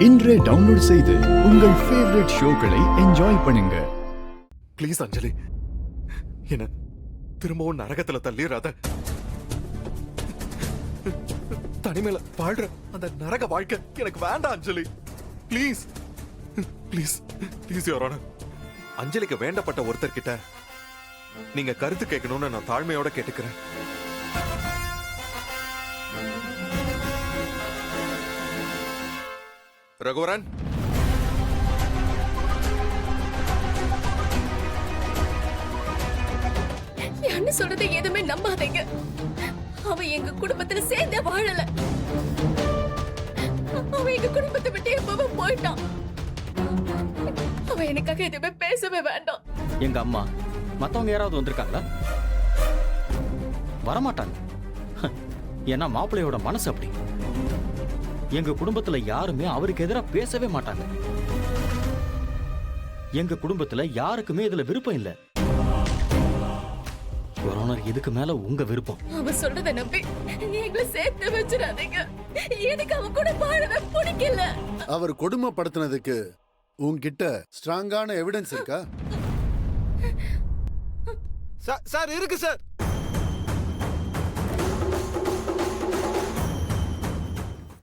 இன்றே டவுன்லோட் செய்து உங்கள் ஃபேவரட் ஷோக்களை என்ஜாய் பண்ணுங்க. ப்ளீஸ் அஞ்சலி, என்ன திரும்பவும் நரகத்துல தள்ளிடாத. தனிமையில வாழ்ற அந்த நரக வாழ்க்கை எனக்கு வேண்டாம் Anjali. Please please please your honour, அஞ்சலிக்கு வேண்டப்பட்ட ஒருத்தர் கிட்ட நீங்க கருத்து கேட்கணும்னு நான் தாழ்மையோட கேட்டுக்கிறேன். ரகுவரன், என்ன சொல்றது எதுவுமே நம்பாதீங்க. அவ எங்க குடும்பத்துல சேர்ந்தே வாழல. அவ எங்க குடும்பத்தை விட்டு எப்பவும் போயிட்டான். அவ எனக்காக எதுவுமே பேசவே வேண்டாம். எங்க அம்மா மத்தவங்க யாராவது வந்திருக்காங்களா? வரமாட்டாங்க. ஏன்னா மாப்பிள்ளையோட மனசு அப்படி. எங்க குடும்பத்துல யாருமே அவருக்கு எதிராக பேசவே மாட்டாங்க. எங்க குடும்பத்துல யாருக்குமே இதுல விருப்பம் இல்ல. இதுக்கு மேல உங்க விருப்பம். அவ சொல்றத நம்பி எங்களை சேர்த்து வச்சிடாதீங்க. எனக்கு அவ கூட வாழவே பிடிக்கல. அவர் கொடுமைப்படுத்தினதுக்கு உன்கிட்ட ஸ்ட்ராங்கான எவிடன்ஸ் இருக்கா? சார் இருக்கு சார்.